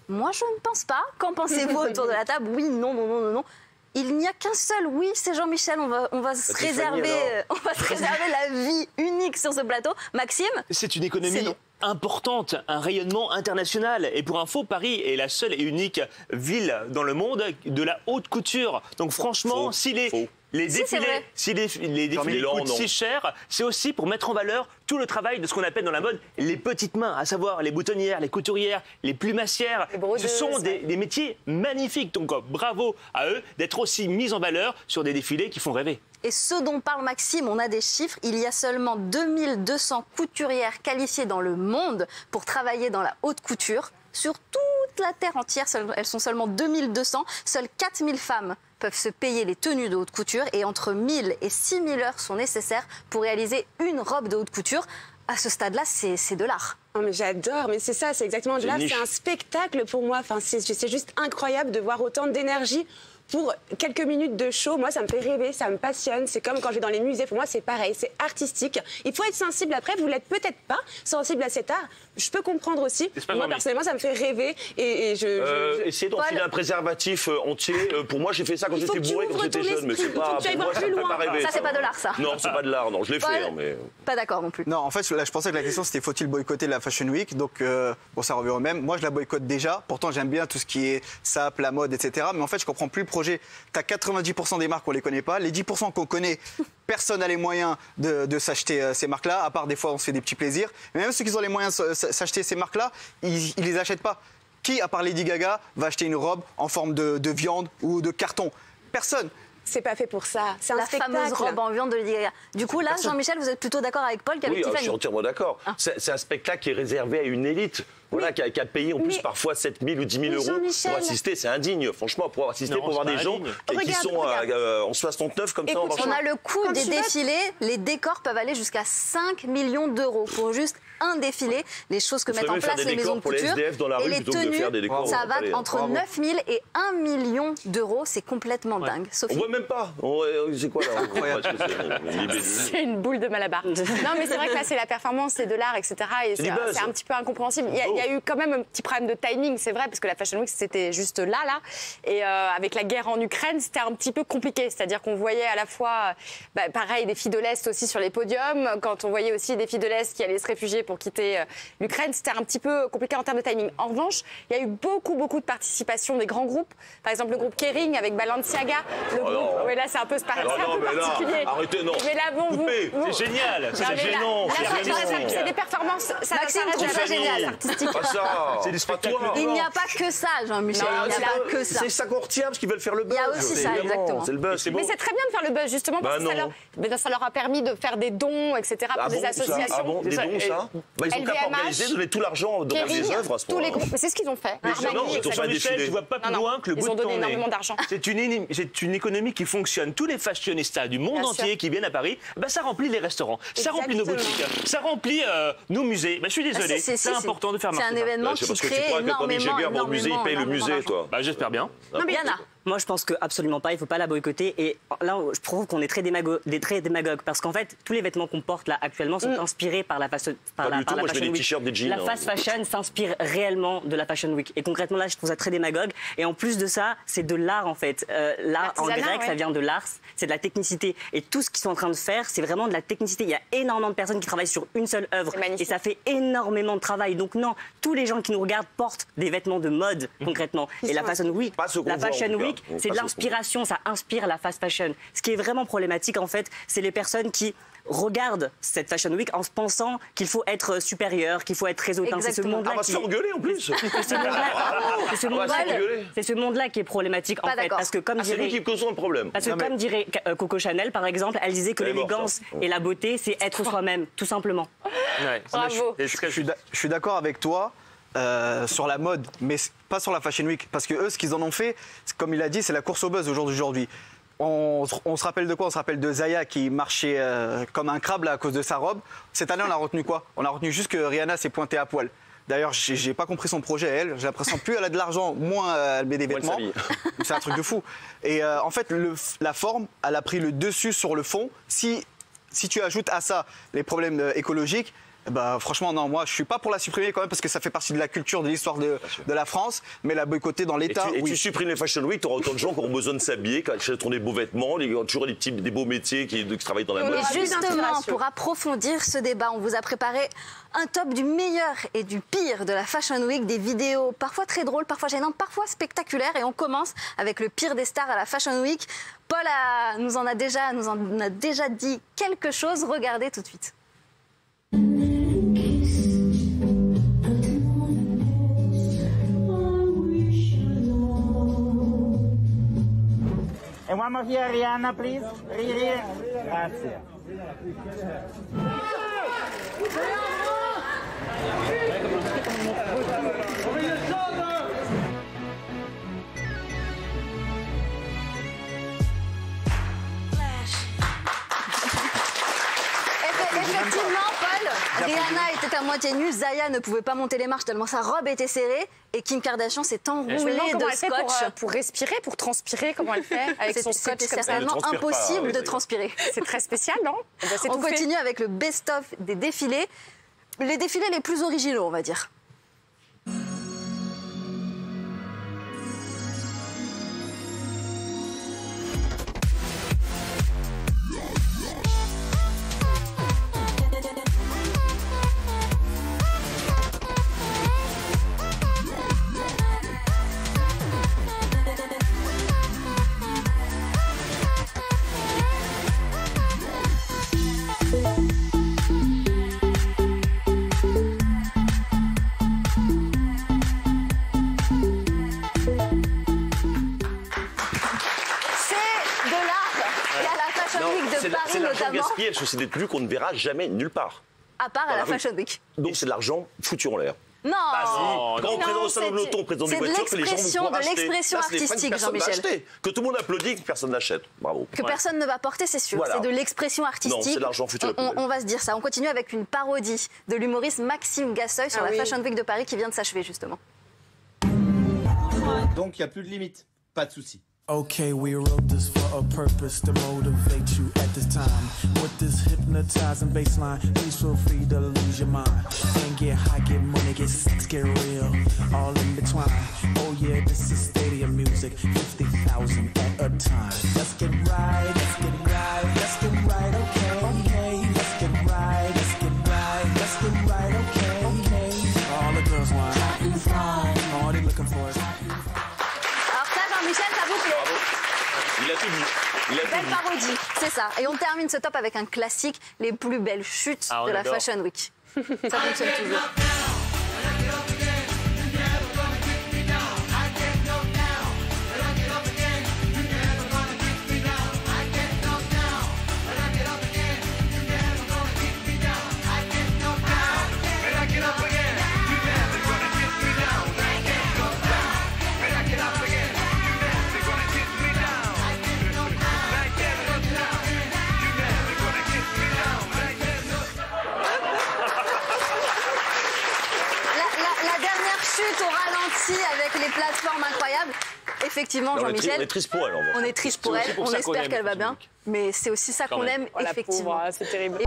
Moi, je ne pense pas. Qu'en pensez-vous autour de la table? Oui, non, non, non, non, non. Il n'y a qu'un seul oui, c'est Jean-Michel. On va se réserver la vie unique sur ce plateau. Maxime? C'est une économie importante, un rayonnement international. Et pour info, Paris est la seule et unique ville dans le monde de la haute couture. Donc franchement, si les défilés coûtent si cher, c'est aussi pour mettre en valeur tout le travail de ce qu'on appelle dans la mode les petites mains, à savoir les boutonnières, les couturières, les plumassières. Ce sont des métiers magnifiques. Donc bravo à eux d'être aussi mis en valeur sur des défilés qui font rêver. Et ce dont parle Maxime, on a des chiffres. Il y a seulement 2200 couturières qualifiées dans le monde pour travailler dans la haute couture. Sur toute la terre entière, elles sont seulement 2200. Seules 4000 femmes peuvent se payer les tenues de haute couture et entre 1000 et 6000 heures sont nécessaires pour réaliser une robe de haute couture. À ce stade-là, c'est de l'art. Oh mais j'adore, mais c'est ça, c'est exactement de l'art. C'est un spectacle pour moi. Enfin, c'est juste incroyable de voir autant d'énergie pour quelques minutes de show. Moi, ça me fait rêver, ça me passionne. C'est comme quand je vais dans les musées. Pour moi, c'est pareil, c'est artistique. Il faut être sensible après. Vous l'êtes peut-être pas sensible à cet art. Je peux comprendre aussi. Moi, personnellement, ça me fait rêver. Essayez d'enfiler un préservatif entier. Pour moi, j'ai fait ça quand j'étais bourré, quand j'étais jeune. Mais c'est pas. Pour moi, ça me fait pas rêver. Ça, c'est pas de l'art, ça. Non, c'est pas de l'art. Non, je l'ai fait, mais. Pas d'accord non plus. Non, en fait, là, je pensais que la question c'était faut-il boycotter la Fashion Week. Donc, bon, ça revient au même. Moi, je la boycotte déjà. Pourtant, j'aime bien tout ce qui est sap, la mode, etc. Mais en fait, je comprends plus le projet. T'as 90% des marques, on les connaît pas. Les 10% qu'on connaît, personne n'a les moyens de s'acheter ces marques-là. À part des fois, on se fait des petits plaisirs. Mais même ceux qui ont les moyens de s'acheter ces marques-là, ils les achètent pas. Qui, à part Lady Gaga, va acheter une robe en forme de viande ou de carton? Personne. C'est pas fait pour ça. C'est un spectacle. La fameuse robe en viande de Lady Gaga. Du coup, là, Jean-Michel, vous êtes plutôt d'accord avec Paul qu'avec Tiffany? Oui, je suis entièrement d'accord. C'est un spectacle qui est réservé à une élite. Voilà, qui a payé en plus parfois 7 000 ou 10 000 euros pour assister. C'est indigne, franchement, pour assister, pour voir des gens qui sont en 69 comme ça. On a le coût des défilés. Les décors peuvent aller jusqu'à 5 millions d'euros pour juste un défilé. Les choses que mettent en place les maisons de couture et les tenues, ça va entre 9 000 et 1 million d'euros. C'est complètement dingue. On voit même pas. C'est quoi là? C'est une boule de Malabar. Non, mais c'est vrai que là, c'est la performance, c'est de l'art, etc. Et c'est un petit peu incompréhensible. Il y a eu quand même un petit problème de timing, c'est vrai, parce que la Fashion Week, c'était juste là. Et avec la guerre en Ukraine, c'était un petit peu compliqué. C'est-à-dire qu'on voyait à la fois, pareil, des filles de l'Est aussi sur les podiums. Quand on voyait aussi des filles de l'Est qui allaient se réfugier pour quitter l'Ukraine, c'était un petit peu compliqué en termes de timing. En revanche, il y a eu beaucoup de participation des grands groupes. Par exemple, le groupe Kering avec Balenciaga. Oui, là, c'est un peu particulier. Arrêtez, non. Mais là, bon, c'est génial. C'est gênant. C'est des performances. Maxime trouve ça génial. Artistique. C'est du spectacle. Il n'y a pas que ça, Jean-Michel. Il n'y a pas que ça. C'est ça qu'on retient parce qu'ils veulent faire le buzz. Il y a aussi ça, exactement. C'est le buzz. Mais c'est très bien de faire le buzz, justement, parce que ça leur a permis de faire des dons, etc., pour des associations. Ah bon, des dons, ça? Ils ont qu'à organiser, donner tout l'argent dans des œuvres à ce moment-là. Mais c'est ce qu'ils ont fait. Jean-Michel, tu vois pas plus loin que le bout de ton nez. Ils ont donné énormément d'argent. C'est une économie qui fonctionne. Tous les fashionistas du monde entier qui viennent à Paris, ça remplit les restaurants, ça remplit nos boutiques, ça remplit nos musées. Je suis désolé, c'est important de faire marcher. C'est un événement qui crée énormément. Au musée, il paye le musée, toi. J'espère bien. Yana. Moi, je pense que absolument pas. Il faut pas la boycotter. Et là, je trouve qu'on est très démagogue, parce qu'en fait, tous les vêtements qu'on porte là actuellement sont inspirés par la fashion week. La fast fashion s'inspire réellement de la Fashion Week. Et concrètement, là, je trouve ça très démagogue. Et en plus de ça, c'est de l'art en fait. L'art en grec, ça vient de l'ars. C'est de la technicité. Et tout ce qu'ils sont en train de faire, c'est vraiment de la technicité. Il y a énormément de personnes qui travaillent sur une seule œuvre. Et ça fait énormément de travail. Donc non, tous les gens qui nous regardent portent des vêtements de mode concrètement. Et la Fashion Week, c'est de l'inspiration, ça inspire la fast fashion. Ce qui est vraiment problématique, en fait, c'est les personnes qui regardent cette Fashion Week en se pensant qu'il faut être supérieur, qu'il faut être très hautain. C'est ce monde-là qui... se faire engueuler en plus. C'est ce monde-là qui est problématique, en fait. Parce que comme c'est lui qui cause le problème. Parce que comme dirait Coco Chanel, par exemple, elle disait que l'élégance et la beauté, c'est être soi-même, tout simplement. Bravo. Je suis d'accord avec toi. Sur la mode, mais pas sur la Fashion Week. Parce que eux, ce qu'ils en ont fait, comme il a dit, c'est la course au buzz aujourd'hui. On se rappelle de quoi? On se rappelle de Zaya qui marchait comme un crabe là, à cause de sa robe. Cette année, on a retenu quoi? On a retenu juste que Rihanna s'est pointée à poil. D'ailleurs, j'ai pas compris son projet, elle. J'ai l'impression plus elle a de l'argent, moins elle met des vêtements. C'est un truc de fou. Et en fait, la forme, elle a pris le dessus sur le fond. Si tu ajoutes à ça les problèmes écologiques, Bah, franchement, non, moi je suis pas pour la supprimer quand même parce que ça fait partie de la culture, de l'histoire de la France, mais la boycotter dans l'État. Et tu supprimes les Fashion Week, tu auras autant de gens qui auront besoin de s'habiller, qui achèteront des beaux vêtements, toujours des beaux métiers qui travaillent dans la mode. Et justement, pour approfondir ce débat, on vous a préparé un top du meilleur et du pire de la Fashion Week, des vidéos parfois très drôles, parfois gênantes, parfois spectaculaires. Et on commence avec le pire des stars à la Fashion Week. Paul nous en a déjà dit quelque chose. Regardez tout de suite. And one more here, Rihanna, please. Riri. Grazie. Effectivement, Paul, Rihanna était à moitié nue, Zaya ne pouvait pas monter les marches tellement sa robe était serrée et Kim Kardashian s'est enroulée de scotch. Pour respirer, pour transpirer, comment elle fait avec son scotch comme ça? C'est certainement impossible de transpirer. C'est très spécial, non? On continue avec le best-of des défilés. Les défilés les plus originaux, on va dire. C'est l'argent gaspillé, c'est des tenues qu'on ne verra jamais nulle part. À part à la Fashion Week. Donc c'est de l'argent foutu en l'air. Non, quand on présente au salon de l'auto, on présente des voitures que les gens vont pouvoir acheter. C'est de l'expression artistique, Jean-Michel. Que tout le monde applaudit, que personne n'achète. Bravo. Que personne ne va porter, c'est sûr. Voilà. C'est de l'expression artistique. Non, c'est de l'argent foutu. On va se dire ça. On continue avec une parodie de l'humoriste Maxime Gassoy sur la Fashion Week de Paris qui vient de s'achever, justement. Donc il n'y a plus de limite. Pas de souci. Okay, we wrote this for a purpose to motivate you at this time. With this hypnotizing baseline, please feel free to lose your mind. And get high, get money, get sex, get real, all in between. Oh yeah, this is stadium music, 50,000 at a time. Let's get right, let's get right, let's get right, okay, okay. Let's get right, let's get right, let's get right, okay, okay. All the girls want happy fun, all they looking for is happy fun. Michel, ça vous plaît? Il a tout dit. Belle parodie, c'est ça. Et on termine ce top avec un classique, les plus belles chutes de la Fashion Week. Ça fonctionne toujours. Chute au ralenti avec les plateformes incroyables. Effectivement, Jean-Michel. On est triste pour elle. On est triste pour elle. On espère qu'elle va bien. Mais c'est aussi ça qu'on aime, effectivement. C'est terrible.